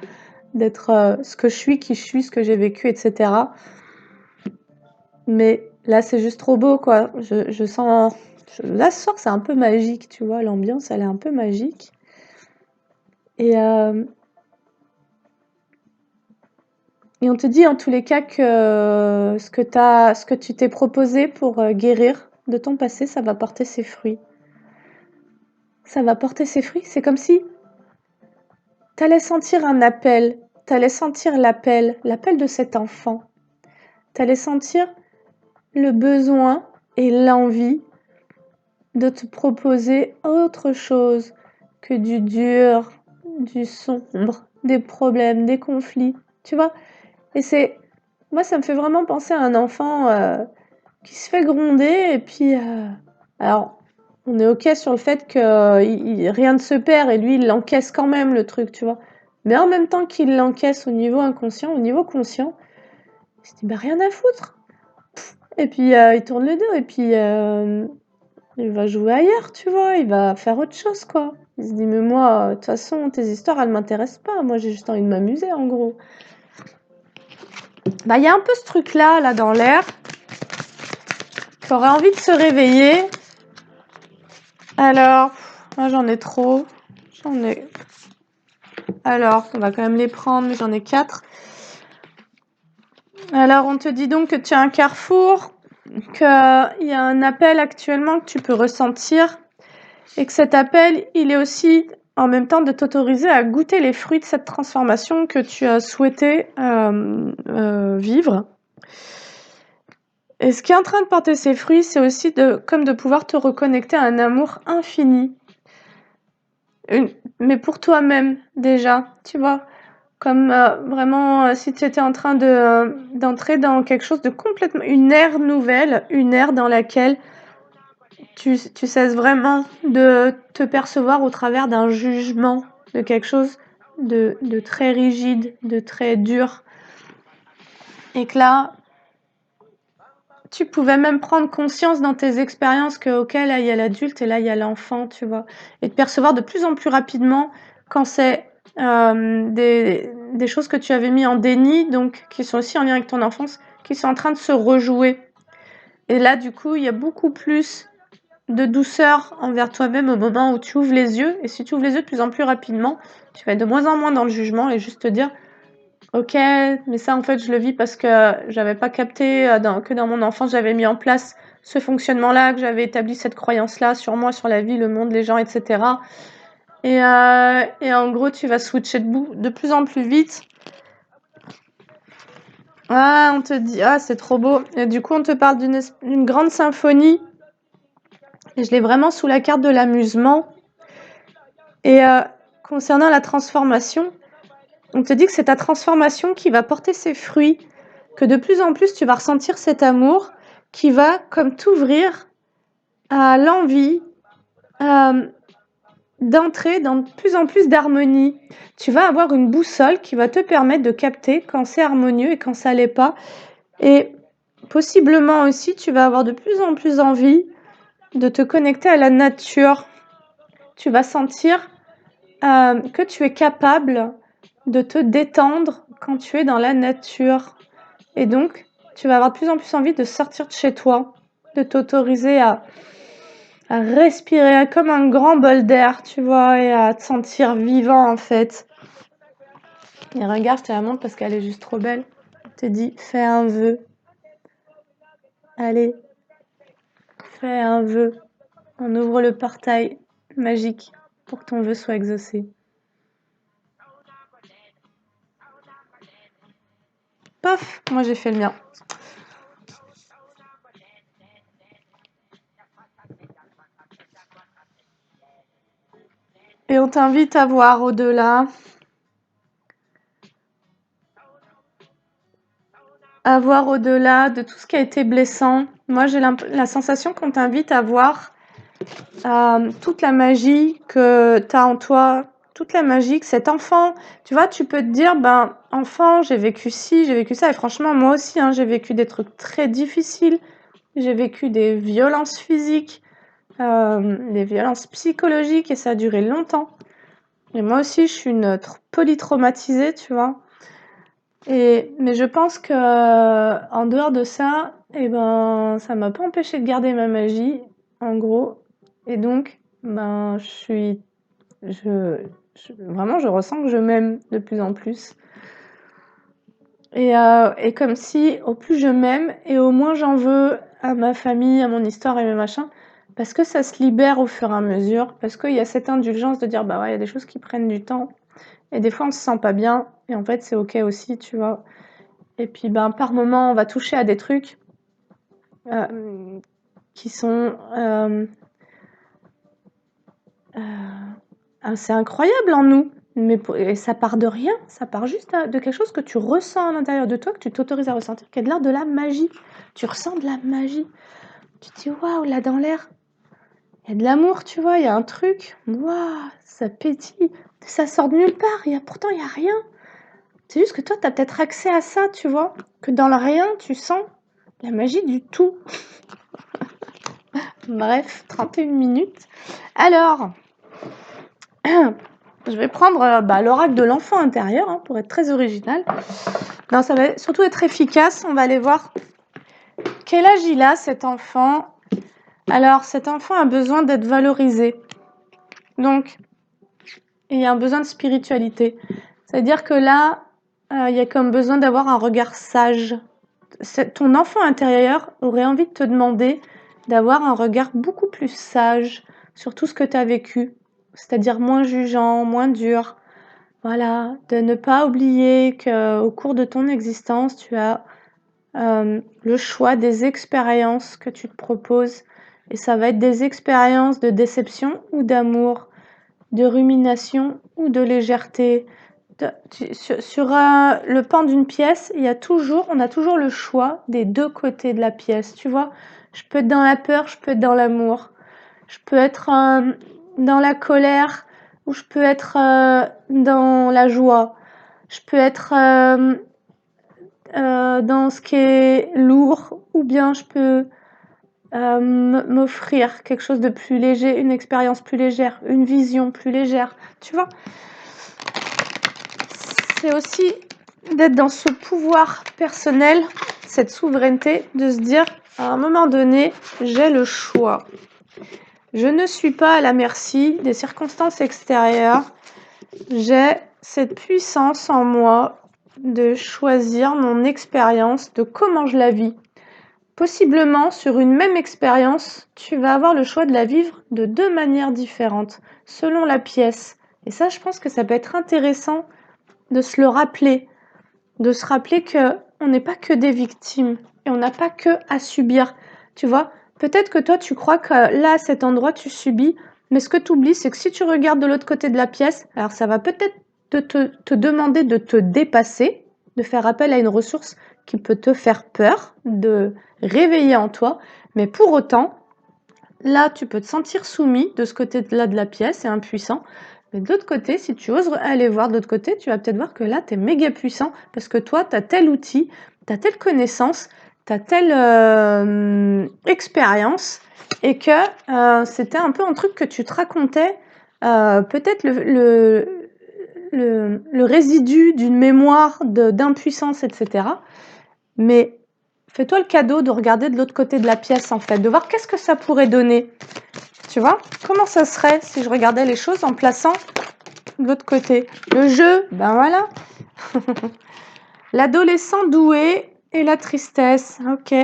d'être ce que je suis, qui je suis, ce que j'ai vécu, etc. Mais là, c'est juste trop beau, quoi. Je sens... Là, ce soir, c'est un peu magique, tu vois. L'ambiance, elle est un peu magique. Et on te dit en tous les cas que ce que tu t'es proposé pour guérir de ton passé, ça va porter ses fruits. Ça va porter ses fruits. C'est comme si tu allais sentir un appel. Tu allais sentir l'appel de cet enfant. Tu allais sentir le besoin et l'envie de te proposer autre chose que du dur, du sombre, des problèmes, des conflits, tu vois. Et moi, ça me fait vraiment penser à un enfant qui se fait gronder et puis, alors, on est OK sur le fait que rien ne se perd et lui, il l'encaisse quand même le truc, tu vois. Mais en même temps qu'il l'encaisse au niveau inconscient, au niveau conscient, il se dit, bah rien à foutre. Et puis, il tourne le dos et puis, il va jouer ailleurs, tu vois, il va faire autre chose, quoi. Il se dit, mais moi, de toute façon, tes histoires, elles m'intéressent pas. Moi, j'ai juste envie de m'amuser, en gros. Bah, il y a un peu ce truc-là, là, dans l'air, qui aurait envie de se réveiller. Alors, moi, j'en ai trop. Alors, on va quand même les prendre, mais j'en ai 4. Alors, on te dit donc que tu as un carrefour, qu'il y a un appel actuellement que tu peux ressentir, et que cet appel, il est aussi en même temps de t'autoriser à goûter les fruits de cette transformation que tu as souhaité vivre. Et ce qui est en train de porter ses fruits, c'est aussi comme de pouvoir te reconnecter à un amour infini. Mais pour toi-même, déjà, tu vois. Comme vraiment, si tu étais en train d'entrer dans quelque chose de complètement... Une ère nouvelle, une ère dans laquelle tu cesses vraiment de te percevoir au travers d'un jugement, de quelque chose de très rigide, de très dur. Et que là, tu pouvais même prendre conscience dans tes expériences que, ok, là, il y a l'adulte et là, il y a l'enfant, tu vois. Et de percevoir de plus en plus rapidement quand c'est des choses que tu avais mis en déni, donc qui sont aussi en lien avec ton enfance, qui sont en train de se rejouer. Et là, du coup, il y a beaucoup plus de douceur envers toi-même au moment où tu ouvres les yeux. Et si tu ouvres les yeux de plus en plus rapidement, tu vas être de moins en moins dans le jugement et juste te dire OK, mais ça en fait je le vis parce que j'avais pas capté que dans mon enfance j'avais mis en place ce fonctionnement-là, que j'avais établi cette croyance-là sur moi, sur la vie, le monde, les gens, etc. Et en gros tu vas switcher de plus en plus vite. Ah, on te dit, ah c'est trop beau. Et du coup on te parle d'une grande symphonie. Et je l'ai vraiment sous la carte de l'amusement. Et concernant la transformation, on te dit que c'est ta transformation qui va porter ses fruits, que de plus en plus tu vas ressentir cet amour qui va comme t'ouvrir à l'envie d'entrer dans de plus en plus d'harmonie. Tu vas avoir une boussole qui va te permettre de capter quand c'est harmonieux et quand ça l'est pas. Et possiblement aussi, tu vas avoir de plus en plus envie de te connecter à la nature. Tu vas sentir que tu es capable de te détendre quand tu es dans la nature. Et donc, tu vas avoir de plus en plus envie de sortir de chez toi, de t'autoriser à respirer comme un grand bol d'air, tu vois, et à te sentir vivant, en fait. Et regarde, je te la montre parce qu'elle est juste trop belle. Je te dis, fais un vœu. Allez, fais un vœu. On ouvre le portail magique pour que ton vœu soit exaucé. Paf, moi j'ai fait le mien. Et on t'invite à voir au-delà, de tout ce qui a été blessant. Moi, j'ai la sensation qu'on t'invite à voir toute la magie que tu as en toi, toute la magie que cet enfant, tu vois, tu peux te dire, ben, enfant, j'ai vécu ci, j'ai vécu ça, et franchement, moi aussi, hein, j'ai vécu des trucs très difficiles, j'ai vécu des violences physiques, des violences psychologiques, et ça a duré longtemps. Et moi aussi, je suis une polytraumatisée, tu vois. Mais je pense que en dehors de ça, eh ben, ça m'a pas empêché de garder ma magie, en gros. Et donc, ben, vraiment, je ressens que je m'aime de plus en plus. Et comme si, au plus je m'aime, et au moins j'en veux à ma famille, à mon histoire et mes machins, parce que ça se libère au fur et à mesure, parce qu'il y a cette indulgence de dire, bah ouais, il y a des choses qui prennent du temps, et des fois on se sent pas bien, et en fait c'est ok aussi, tu vois. Et puis ben par moment on va toucher à des trucs qui sont c'est incroyable en nous, et ça part de rien, ça part juste de quelque chose que tu ressens à l'intérieur de toi, que tu t'autorises à ressentir, qui est de l'ordre de la magie. Tu ressens de la magie. Tu te dis waouh, là dans l'air, il y a de l'amour, tu vois, il y a un truc, waouh, ça pétille, ça sort de nulle part, pourtant il y a rien. C'est juste que toi, tu as peut-être accès à ça, tu vois, que dans le rien, tu sens la magie du tout. Bref, 31 minutes. Alors, je vais prendre l'oracle de l'enfant intérieur, hein, pour être très original. Non, ça va surtout être efficace. On va aller voir quel âge il a, cet enfant. Alors, cet enfant a besoin d'être valorisé. Donc, il y a un besoin de spiritualité. C'est-à-dire que là, il y a comme besoin d'avoir un regard sage. Ton enfant intérieur aurait envie de te demander d'avoir un regard beaucoup plus sage sur tout ce que tu as vécu. C'est-à-dire moins jugeant, moins dur. Voilà, de ne pas oublier qu'au cours de ton existence, tu as le choix des expériences que tu te proposes. Et ça va être des expériences de déception ou d'amour, de rumination ou de légèreté. Sur le pan d'une pièce, on a toujours le choix des deux côtés de la pièce. Tu vois, je peux être dans la peur, je peux être dans l'amour. Je peux être dans la colère ou je peux être dans la joie. Je peux être dans ce qui est lourd, ou bien je peux m'offrir quelque chose de plus léger, une expérience plus légère, une vision plus légère. Tu vois, c'est aussi d'être dans ce pouvoir personnel, cette souveraineté, de se dire à un moment donné, j'ai le choix. Je ne suis pas à la merci des circonstances extérieures. J'ai cette puissance en moi de choisir mon expérience, de comment je la vis. Possiblement, sur une même expérience, tu vas avoir le choix de la vivre de deux manières différentes, selon la pièce. Et ça, je pense que ça peut être intéressant de se le rappeler, de se rappeler qu'on n'est pas que des victimes et on n'a pas que à subir. Tu vois, peut-être que toi, tu crois que là, à cet endroit, tu subis, mais ce que tu oublies, c'est que si tu regardes de l'autre côté de la pièce, alors ça va peut-être te demander de te dépasser, de faire appel à une ressource qui peut te faire peur, de réveiller en toi, mais pour autant, là, tu peux te sentir soumis de ce côté-là de la pièce et impuissant. Mais de l'autre côté, si tu oses aller voir de l'autre côté, tu vas peut-être voir que là, tu es méga puissant parce que toi, tu as tel outil, tu as telle connaissance, tu as telle expérience et que c'était un peu un truc que tu te racontais, peut-être le résidu d'une mémoire d'impuissance, etc. Mais fais-toi le cadeau de regarder de l'autre côté de la pièce, en fait, de voir qu'est-ce que ça pourrait donner. Tu vois, comment ça serait si je regardais les choses en plaçant de l'autre côté. Le jeu, ben voilà. L'adolescent doué et la tristesse. Ok.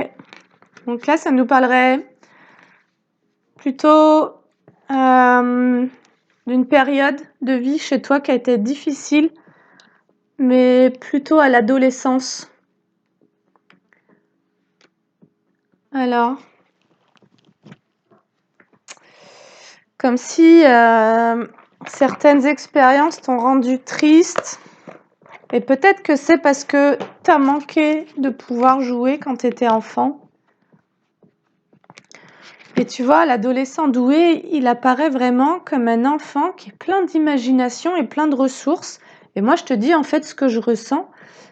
Donc là, ça nous parlerait plutôt d'une période de vie chez toi qui a été difficile, mais plutôt à l'adolescence. Alors, comme si certaines expériences t'ont rendu triste. Et peut-être que c'est parce que tu as manqué de pouvoir jouer quand tu étais enfant. Et tu vois, l'adolescent doué, il apparaît vraiment comme un enfant qui est plein d'imagination et plein de ressources. Et moi, je te dis, en fait, ce que je ressens,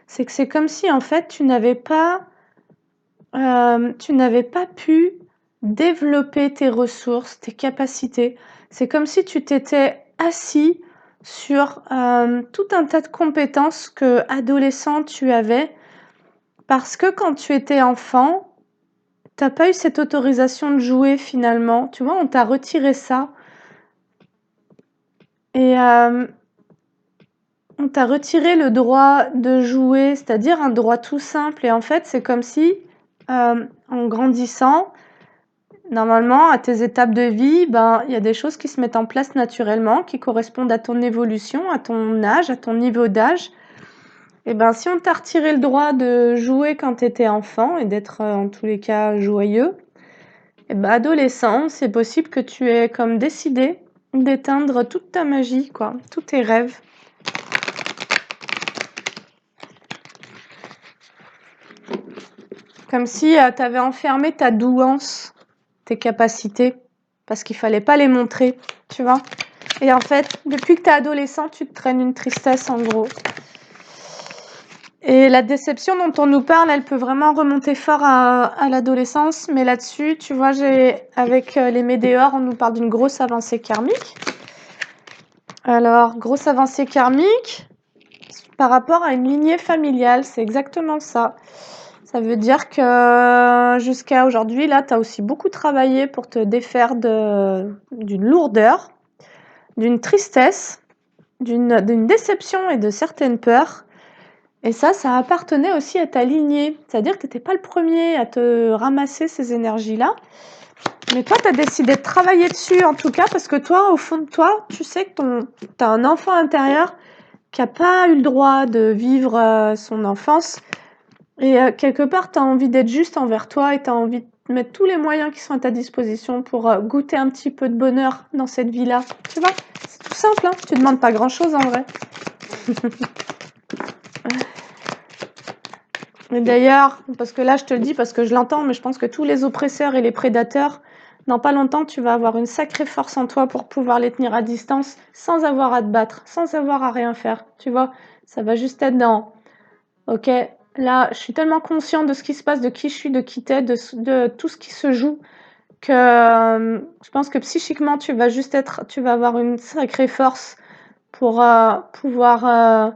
c'est que c'est comme si, en fait, tu n'avais pas pu développer tes ressources, tes capacités. C'est comme si tu t'étais assis sur tout un tas de compétences que, adolescent, tu avais, parce que quand tu étais enfant, t'as pas eu cette autorisation de jouer finalement. Tu vois, on t'a retiré ça. Et on t'a retiré le droit de jouer, c'est-à-dire un droit tout simple. Et en fait, c'est comme si, en grandissant, normalement, à tes étapes de vie, ben, il y a des choses qui se mettent en place naturellement, qui correspondent à ton évolution, à ton âge, à ton niveau d'âge. Et ben, si on t'a retiré le droit de jouer quand tu étais enfant et d'être, en tous les cas, joyeux, et ben, adolescent, c'est possible que tu aies comme décidé d'éteindre toute ta magie, quoi, tous tes rêves. Comme si tu avais enfermé ta douance, tes capacités, parce qu'il fallait pas les montrer, tu vois. Et en fait, depuis que tu es adolescent, tu te traînes une tristesse en gros. Et la déception dont on nous parle, elle peut vraiment remonter fort à l'adolescence. Mais là-dessus, tu vois, avec les météores, on nous parle d'une grosse avancée karmique. Alors, grosse avancée karmique par rapport à une lignée familiale, c'est exactement ça. Ça veut dire que jusqu'à aujourd'hui, là, tu as aussi beaucoup travaillé pour te défaire d'une lourdeur, d'une tristesse, d'une déception et de certaines peurs. Et ça appartenait aussi à ta lignée. C'est-à-dire que tu n'étais pas le premier à te ramasser ces énergies-là. Mais toi, tu as décidé de travailler dessus, en tout cas, parce que toi, au fond de toi, tu sais que tu as un enfant intérieur qui n'a pas eu le droit de vivre son enfance. Et quelque part, tu as envie d'être juste envers toi et tu as envie de mettre tous les moyens qui sont à ta disposition pour goûter un petit peu de bonheur dans cette vie-là. Tu vois, c'est tout simple, hein, tu ne demandes pas grand-chose en vrai. Et d'ailleurs, parce que là, je te le dis parce que je l'entends, mais je pense que tous les oppresseurs et les prédateurs, dans pas longtemps, tu vas avoir une sacrée force en toi pour pouvoir les tenir à distance sans avoir à te battre, sans avoir à rien faire. Tu vois, ça va juste être dans, ok, là, je suis tellement conscient de ce qui se passe, de qui je suis, de qui t'es, de tout ce qui se joue, que je pense que psychiquement, tu vas avoir une sacrée force pour pouvoir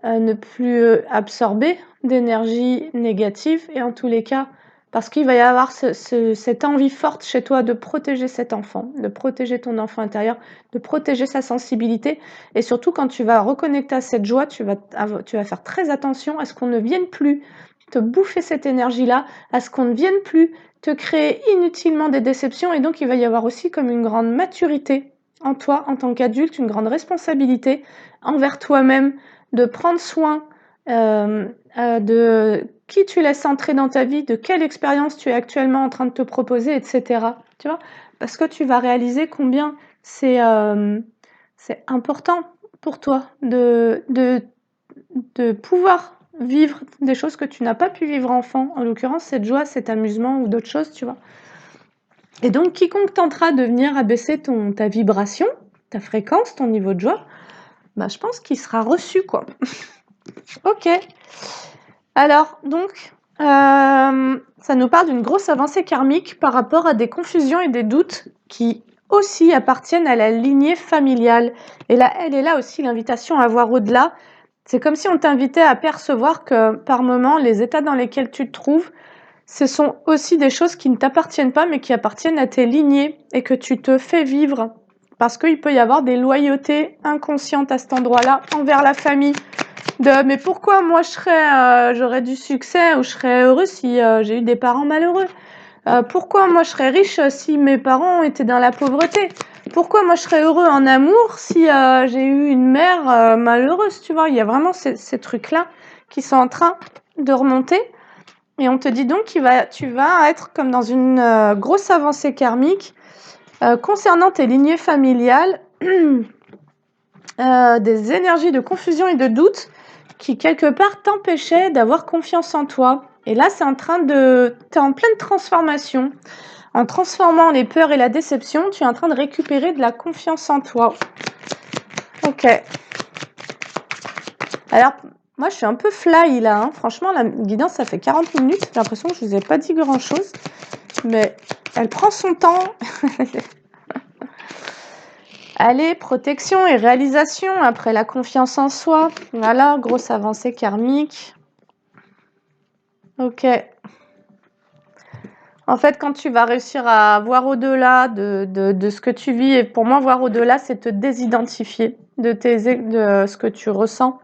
ne plus absorber d'énergie négative et en tous les cas, parce qu'il va y avoir cette envie forte chez toi de protéger cet enfant, de protéger ton enfant intérieur, de protéger sa sensibilité et surtout quand tu vas reconnecter à cette joie, tu vas faire très attention à ce qu'on ne vienne plus te bouffer cette énergie-là, à ce qu'on ne vienne plus te créer inutilement des déceptions et donc il va y avoir aussi comme une grande maturité en toi en tant qu'adulte, une grande responsabilité envers toi-même, de prendre soin de qui tu laisses entrer dans ta vie, de quelle expérience tu es actuellement en train de te proposer, etc. Tu vois, parce que tu vas réaliser combien c'est important pour toi de pouvoir vivre des choses que tu n'as pas pu vivre enfant, en l'occurrence cette joie, cet amusement ou d'autres choses, tu vois. Et donc, quiconque tentera de venir abaisser ta vibration, ta fréquence, ton niveau de joie, bah, je pense qu'il sera reçu, quoi. Ok. Alors, donc, ça nous parle d'une grosse avancée karmique par rapport à des confusions et des doutes qui aussi appartiennent à la lignée familiale. Et là, elle est là aussi l'invitation à voir au-delà. C'est comme si on t'invitait à percevoir que par moment, les états dans lesquels tu te trouves, ce sont aussi des choses qui ne t'appartiennent pas, mais qui appartiennent à tes lignées et que tu te fais vivre. Parce qu'il peut y avoir des loyautés inconscientes à cet endroit-là envers la famille. Mais pourquoi moi j'aurais du succès ou je serais heureux si j'ai eu des parents malheureux? Pourquoi moi je serais riche si mes parents étaient dans la pauvreté? Pourquoi moi je serais heureux en amour si j'ai eu une mère malheureuse? Tu vois, il y a vraiment ces trucs-là qui sont en train de remonter. Et on te dit donc tu vas être comme dans une grosse avancée karmique concernant tes lignées familiales, des énergies de confusion et de doute qui quelque part t'empêchaient d'avoir confiance en toi. Et là, t'es en pleine transformation. En transformant les peurs et la déception, tu es en train de récupérer de la confiance en toi. Ok. Alors, moi, je suis un peu fly là. Hein. Franchement, la guidance, ça fait 40 minutes. J'ai l'impression que je vous ai pas dit grand-chose. Mais elle prend son temps. Allez, protection et réalisation après la confiance en soi. Voilà, grosse avancée karmique. Ok. En fait, quand tu vas réussir à voir au-delà de ce que tu vis, et pour moi, voir au-delà, c'est te désidentifier de ce que tu ressens.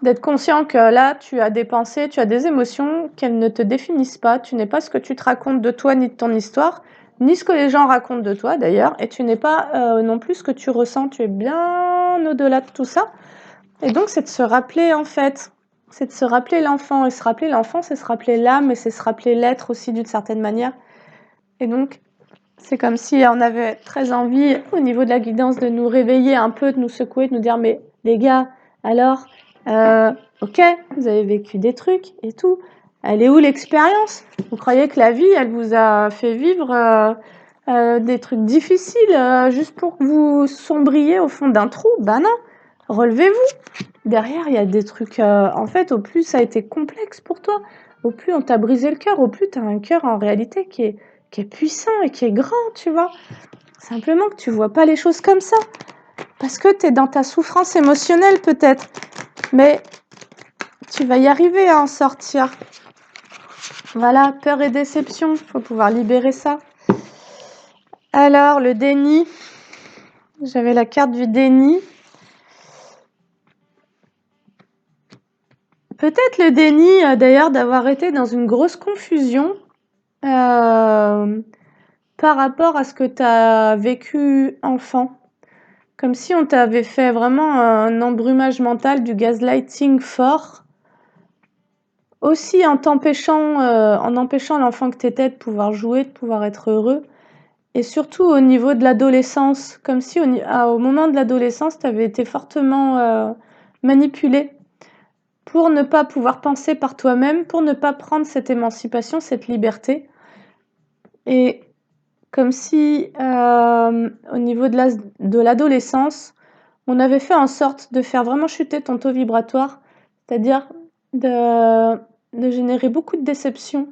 D'être conscient que là, tu as des pensées, tu as des émotions, qu'elles ne te définissent pas. Tu n'es pas ce que tu te racontes de toi ni de ton histoire, ni ce que les gens racontent de toi d'ailleurs, et tu n'es pas non plus ce que tu ressens. Tu es bien au-delà de tout ça. Et donc, c'est de se rappeler en fait, c'est de se rappeler l'enfant. Et se rappeler l'enfant, c'est se rappeler l'âme, et c'est se rappeler l'être aussi d'une certaine manière. Et donc, c'est comme si on avait très envie, au niveau de la guidance, de nous réveiller un peu, de nous secouer, de nous dire, mais les gars, alors, ok, vous avez vécu des trucs et tout, elle est où l'expérience? Vous croyez que la vie, elle vous a fait vivre des trucs difficiles juste pour que vous sombriez au fond d'un trou? Ben non, relevez-vous. Derrière, il y a des trucs, en fait, au plus ça a été complexe pour toi, au plus on t'a brisé le cœur, au plus tu as un cœur en réalité qui est puissant et qui est grand, tu vois. Simplement que tu vois pas les choses comme ça. Parce que tu es dans ta souffrance émotionnelle peut-être. Mais tu vas y arriver à en sortir. Voilà, peur et déception, il faut pouvoir libérer ça. Alors, le déni. J'avais la carte du déni. Peut-être le déni, d'ailleurs, d'avoir été dans une grosse confusion par rapport à ce que tu as vécu enfant. Comme si on t'avait fait vraiment un embrumage mental, du gaslighting fort. Aussi en empêchant l'enfant que tu étais de pouvoir jouer, de pouvoir être heureux. Et surtout au niveau de l'adolescence, comme si au moment de l'adolescence, tu avais été fortement manipulé pour ne pas pouvoir penser par toi-même, pour ne pas prendre cette émancipation, cette liberté. Et comme si au niveau de l'adolescence, on avait fait en sorte de faire vraiment chuter ton taux vibratoire, c'est-à-dire de générer beaucoup de déception,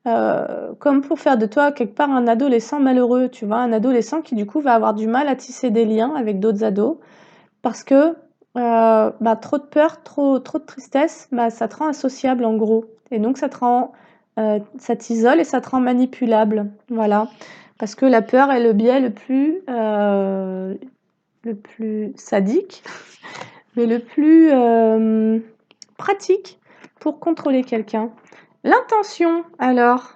comme pour faire de toi quelque part un adolescent malheureux, tu vois, un adolescent qui du coup va avoir du mal à tisser des liens avec d'autres ados, parce que trop de peur, trop de tristesse, ça te rend associable en gros, et donc ça t'isole et ça te rend manipulable, voilà, parce que la peur est le biais le plus sadique, mais le plus pratique pour contrôler quelqu'un. L'intention, alors.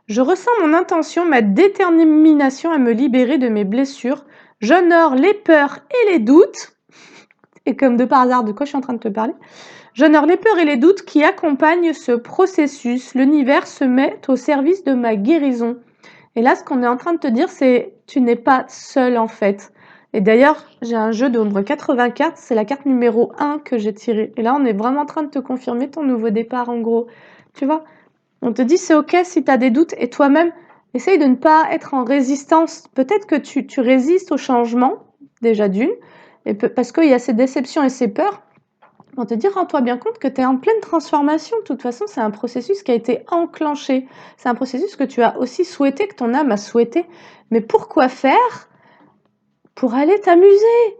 Je ressens mon intention, ma détermination à me libérer de mes blessures. J'honore les peurs et les doutes. Et comme de par hasard, de quoi je suis en train de te parler? J'honore les peurs et les doutes qui accompagnent ce processus. L'univers se met au service de ma guérison. Et là, ce qu'on est en train de te dire, c'est tu n'es pas seul en fait. Et d'ailleurs, j'ai un jeu de nombre 84, c'est la carte numéro 1 que j'ai tirée. Et là, on est vraiment en train de te confirmer ton nouveau départ en gros. Tu vois, on te dit c'est ok si tu as des doutes et toi-même, essaye de ne pas être en résistance. Peut-être que tu résistes au changement, déjà d'une, parce qu'il y a ces déceptions et ces peurs. On te dit, rends-toi bien compte que tu es en pleine transformation. De toute façon, c'est un processus qui a été enclenché. C'est un processus que tu as aussi souhaité, que ton âme a souhaité. Mais pourquoi faire? Pour aller t'amuser,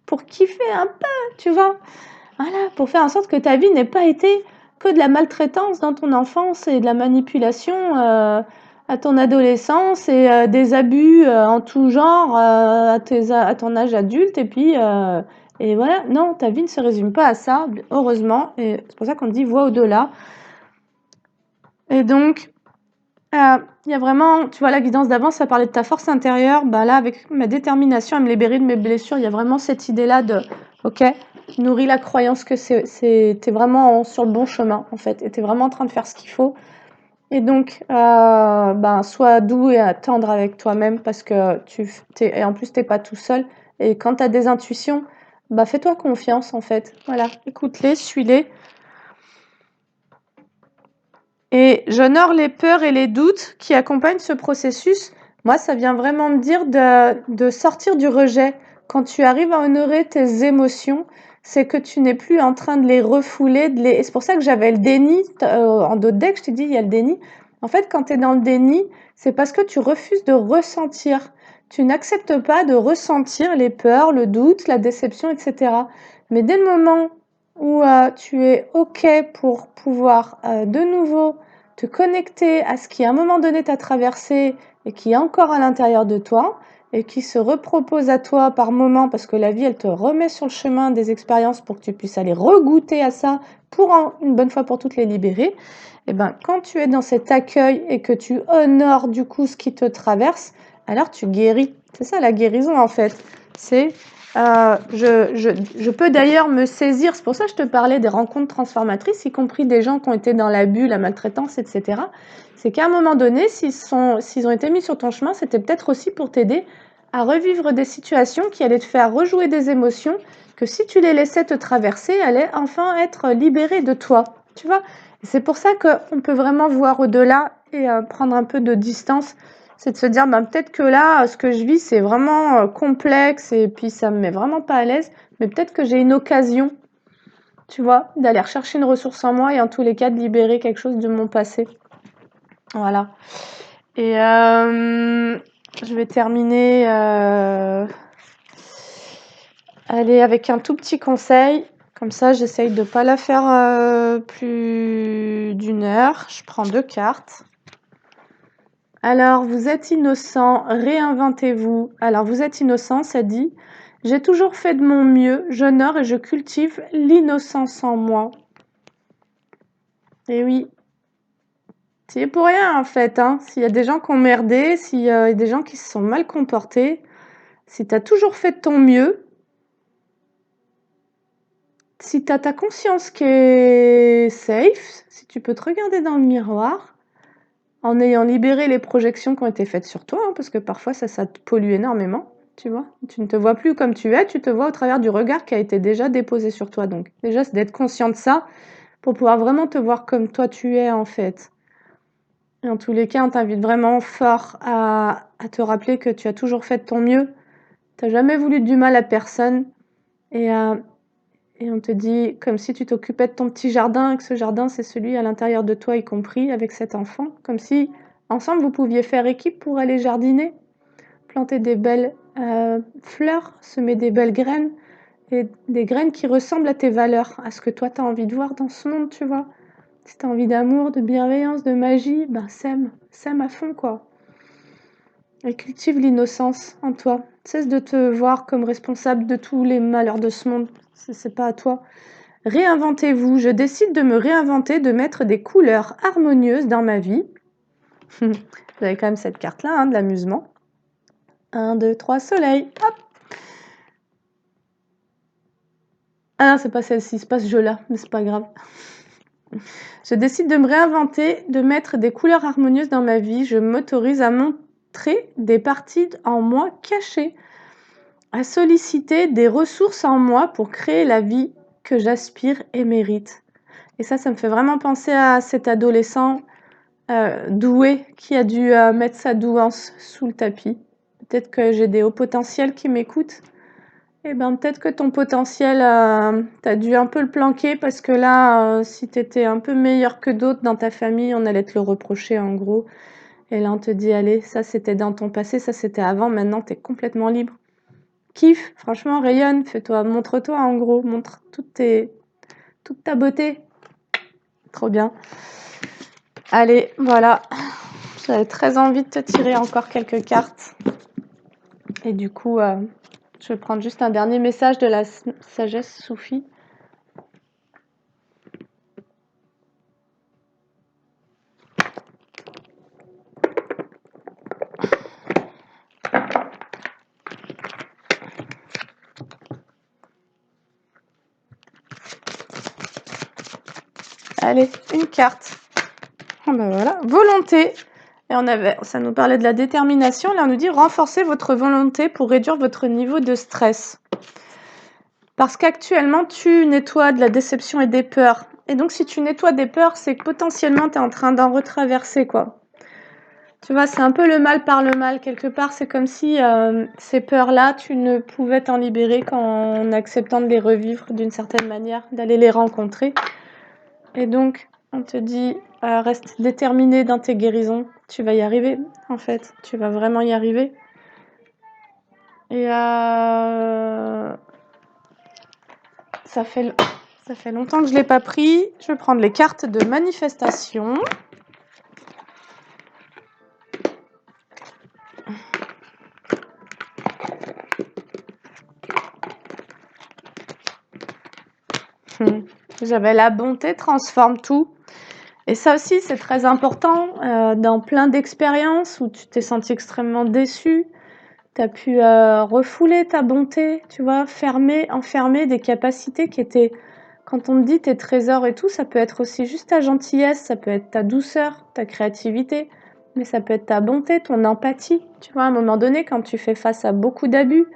pour kiffer un peu, tu vois. Voilà, pour faire en sorte que ta vie n'ait pas été que de la maltraitance dans ton enfance et de la manipulation à ton adolescence et des abus en tout genre à ton âge adulte. Et voilà, non, ta vie ne se résume pas à ça, heureusement. Et c'est pour ça qu'on te dit, vois au-delà. Et donc, il y a vraiment, tu vois, la guidance d'avant, ça parlait de ta force intérieure. Bah là, avec ma détermination à me libérer de mes blessures, il y a vraiment cette idée-là de, ok, nourris la croyance que t'es vraiment sur le bon chemin, en fait, et t'es vraiment en train de faire ce qu'il faut. Et donc, sois doux et tendre avec toi-même parce que et en plus, t'es pas tout seul. Et quand tu as des intuitions, fais-toi confiance, en fait. Voilà, écoute-les, suis-les. Et j'honore les peurs et les doutes qui accompagnent ce processus. Moi, ça vient vraiment me dire de sortir du rejet. Quand tu arrives à honorer tes émotions, c'est que tu n'es plus en train de les refouler. Et c'est pour ça que j'avais le déni. En d'autres decks, je t'ai dit, il y a le déni. En fait, quand tu es dans le déni, c'est parce que tu refuses de ressentir. Tu n'acceptes pas de ressentir les peurs, le doute, la déception, etc. Mais dès le moment où tu es OK pour pouvoir de nouveau te connecter à ce qui à un moment donné t'a traversé et qui est encore à l'intérieur de toi et qui se repropose à toi par moment parce que la vie elle te remet sur le chemin des expériences pour que tu puisses aller regoûter à ça pour une bonne fois pour toutes les libérer. Et ben quand tu es dans cet accueil et que tu honores du coup ce qui te traverse, alors tu guéris. C'est ça la guérison en fait. C'est je peux d'ailleurs me saisir, c'est pour ça que je te parlais des rencontres transformatrices, y compris des gens qui ont été dans l'abus, la maltraitance, etc. C'est qu'à un moment donné, s'ils ont été mis sur ton chemin, c'était peut-être aussi pour t'aider à revivre des situations qui allaient te faire rejouer des émotions que si tu les laissais te traverser, allaient enfin être libérées de toi. Tu vois? Et c'est pour ça qu'on peut vraiment voir au-delà et prendre un peu de distance. C'est de se dire, ben, peut-être que là, ce que je vis, c'est vraiment complexe et puis ça me met vraiment pas à l'aise, mais peut-être que j'ai une occasion, tu vois, d'aller rechercher une ressource en moi et en tous les cas de libérer quelque chose de mon passé. Voilà. Et je vais terminer allez, avec un tout petit conseil. Comme ça, j'essaye de ne pas la faire plus d'1 heure. Je prends 2 cartes. Alors, vous êtes innocent, réinventez-vous. Alors, vous êtes innocent, ça dit « J'ai toujours fait de mon mieux, j'honore et je cultive l'innocence en moi. » Et oui, c'est pour rien en fait. Hein. S'il y a des gens qui ont merdé, s'il y a des gens qui se sont mal comportés, si tu as toujours fait de ton mieux, si tu as ta conscience qui est safe, si tu peux te regarder dans le miroir, en ayant libéré les projections qui ont été faites sur toi, hein, parce que parfois ça te pollue énormément, tu vois. Tu ne te vois plus comme tu es, tu te vois au travers du regard qui a été déjà déposé sur toi. Donc déjà, c'est d'être conscient de ça pour pouvoir vraiment te voir comme toi tu es en fait. Et en tous les cas, on t'invite vraiment fort à te rappeler que tu as toujours fait de ton mieux, tu n'as jamais voulu du mal à personne et on te dit comme si tu t'occupais de ton petit jardin et que ce jardin, c'est celui à l'intérieur de toi, y compris avec cet enfant. Comme si, ensemble, vous pouviez faire équipe pour aller jardiner, planter des belles fleurs, semer des belles graines, et des graines qui ressemblent à tes valeurs, à ce que toi, tu as envie de voir dans ce monde, tu vois. Si tu as envie d'amour, de bienveillance, de magie, ben sème à fond, quoi. Et cultive l'innocence en toi. Cesse de te voir comme responsable de tous les malheurs de ce monde. C'est pas à toi. Réinventez-vous. Je décide de me réinventer, de mettre des couleurs harmonieuses dans ma vie. Vous avez quand même cette carte-là, hein, de l'amusement. 1, 2, 3, soleil. Hop. Ah non, c'est pas celle-ci, c'est pas ce jeu-là, mais c'est pas grave. Je décide de me réinventer, de mettre des couleurs harmonieuses dans ma vie. Je m'autorise à montrer des parties en moi cachées, à solliciter des ressources en moi pour créer la vie que j'aspire et mérite. Et ça me fait vraiment penser à cet adolescent doué qui a dû mettre sa douance sous le tapis. Peut-être que j'ai des hauts potentiels qui m'écoutent. Eh ben peut-être que ton potentiel, t'as dû un peu le planquer parce que là, si t'étais un peu meilleur que d'autres dans ta famille, on allait te le reprocher en gros. Et là, on te dit, allez, ça c'était dans ton passé, ça c'était avant, maintenant t'es complètement libre. Kiffe, franchement, rayonne, fais-toi, montre-toi en gros, montre toute ta beauté. Trop bien. Allez, voilà. J'avais très envie de te tirer encore quelques cartes. Et du coup, je vais prendre juste un dernier message de la sagesse soufie. Allez, une carte. Oh ben voilà, volonté. Et ça nous parlait de la détermination. Là, on nous dit renforcez votre volonté pour réduire votre niveau de stress. Parce qu'actuellement, tu nettoies de la déception et des peurs. Et donc, si tu nettoies des peurs, c'est que potentiellement, tu es en train d'en retraverser, quoi. Tu vois, c'est un peu le mal par le mal. Quelque part, c'est comme si ces peurs-là, tu ne pouvais t'en libérer qu'en acceptant de les revivre d'une certaine manière, d'aller les rencontrer. Et donc, on te dit, reste déterminé dans tes guérisons. Tu vas y arriver, en fait. Tu vas vraiment y arriver. Et ça fait longtemps que je ne l'ai pas pris. Je vais prendre les cartes de manifestation. J'avais la bonté transforme tout. Et ça aussi, c'est très important dans plein d'expériences où tu t'es senti extrêmement déçu. Tu as pu refouler ta bonté, tu vois, enfermer des capacités qui étaient, quand on te dit tes trésors et tout, ça peut être aussi juste ta gentillesse, ça peut être ta douceur, ta créativité, mais ça peut être ta bonté, ton empathie. Tu vois, à un moment donné, quand tu fais face à beaucoup d'abus,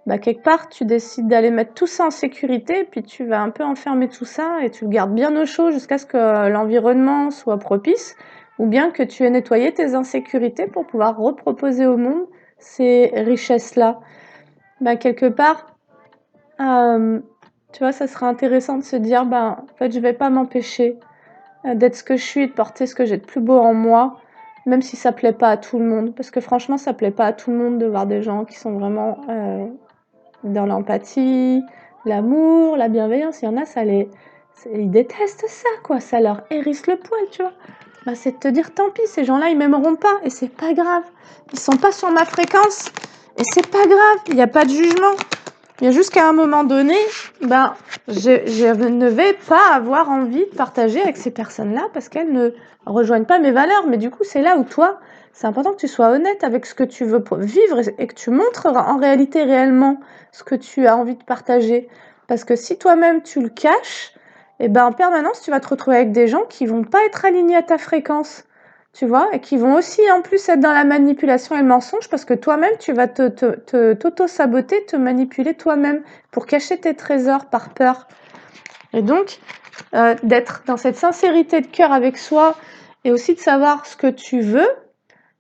bah, quelque part, tu décides d'aller mettre tout ça en sécurité, puis tu vas un peu enfermer tout ça et tu le gardes bien au chaud jusqu'à ce que l'environnement soit propice, ou bien que tu aies nettoyé tes insécurités pour pouvoir reproposer au monde ces richesses-là. Bah, quelque part, tu vois, ça serait intéressant de se dire, ben, en fait, je vais pas m'empêcher d'être ce que je suis, de porter ce que j'ai de plus beau en moi, même si ça plaît pas à tout le monde. Parce que franchement, ça plaît pas à tout le monde de voir des gens qui sont vraiment dans l'empathie, l'amour, la bienveillance. Il y en a, ils détestent ça, quoi. Ça leur hérisse le poil, tu vois. Bah, c'est de te dire, tant pis, ces gens-là, ils m'aimeront pas, et c'est pas grave. Ils sont pas sur ma fréquence, et c'est pas grave. Il n'y a pas de jugement. Il y a juste qu'à un moment donné, ben, je ne vais pas avoir envie de partager avec ces personnes-là parce qu'elles ne rejoignent pas mes valeurs. Mais du coup, c'est là où toi, c'est important que tu sois honnête avec ce que tu veux vivre et que tu montres en réalité réellement ce que tu as envie de partager. Parce que si toi-même tu le caches, et ben en permanence, tu vas te retrouver avec des gens qui vont pas être alignés à ta fréquence. Tu vois, et qui vont aussi en plus être dans la manipulation et le mensonge parce que toi-même, tu vas t'auto-saboter, te manipuler toi-même pour cacher tes trésors par peur. Et donc, d'être dans cette sincérité de cœur avec soi et aussi de savoir ce que tu veux,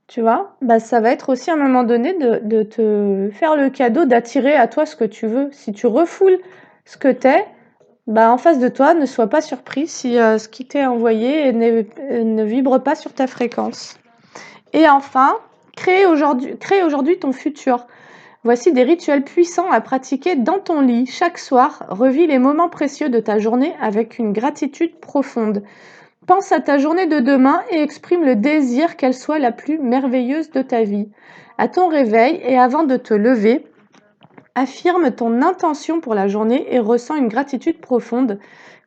tu vois, bah, ça va être aussi à un moment donné de te faire le cadeau d'attirer à toi ce que tu veux. Si tu refoules ce que t'es, bah, en face de toi, ne sois pas surpris si ce qui t'est envoyé ne vibre pas sur ta fréquence. Et enfin, crée aujourd'hui ton futur. Voici des rituels puissants à pratiquer dans ton lit. Chaque soir, revis les moments précieux de ta journée avec une gratitude profonde. Pense à ta journée de demain et exprime le désir qu'elle soit la plus merveilleuse de ta vie. À ton réveil et avant de te lever, affirme ton intention pour la journée et ressens une gratitude profonde,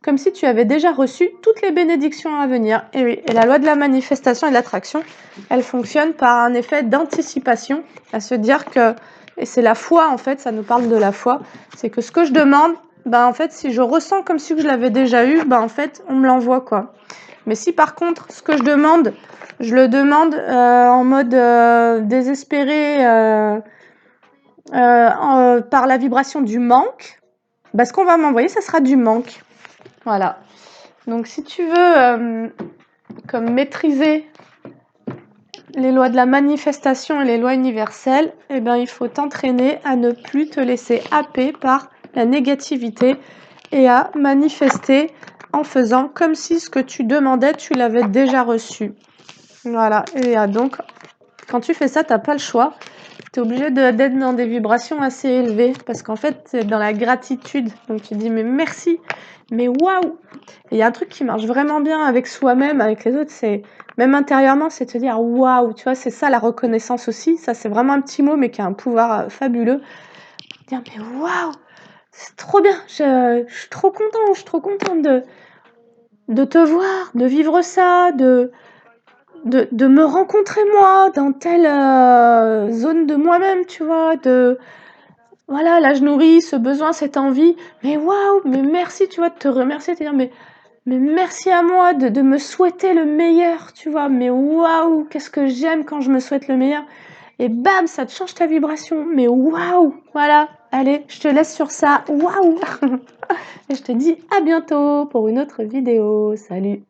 comme si tu avais déjà reçu toutes les bénédictions à venir. Et oui, et la loi de la manifestation et de l'attraction, elle fonctionne par un effet d'anticipation, à se dire que, et c'est la foi en fait, ça nous parle de la foi, c'est que ce que je demande, ben en fait, si je ressens comme si je l'avais déjà eu, ben en fait, on me l'envoie quoi. Mais si par contre, ce que je demande, je le demande en mode désespéré, par la vibration du manque, bah, ce qu'on va m'envoyer, ça sera du manque. Voilà. Donc, si tu veux comme maîtriser les lois de la manifestation et les lois universelles, eh ben, il faut t'entraîner à ne plus te laisser happer par la négativité et à manifester en faisant comme si ce que tu demandais, tu l'avais déjà reçu. Voilà. Et donc, quand tu fais ça, tu n'as pas le choix. Tu es obligé d'être dans des vibrations assez élevées parce qu'en fait, c'est dans la gratitude. Donc, tu dis, mais merci, mais waouh! Et il y a un truc qui marche vraiment bien avec soi-même, avec les autres, c'est même intérieurement, c'est te dire waouh, tu vois, c'est ça la reconnaissance aussi. Ça, c'est vraiment un petit mot, mais qui a un pouvoir fabuleux. Dire, mais waouh, c'est trop bien, je suis trop contente de te voir, de vivre ça, de me rencontrer moi dans telle zone de moi-même, tu vois, voilà, là je nourris ce besoin, cette envie, mais waouh, mais merci, tu vois, de te remercier, de te dire, mais merci à moi de me souhaiter le meilleur, tu vois, mais waouh, qu'est-ce que j'aime quand je me souhaite le meilleur. et bam, ça te change ta vibration. Mais waouh! Voilà, allez, je te laisse sur ça. Waouh! Et je te dis à bientôt pour une autre vidéo. Salut!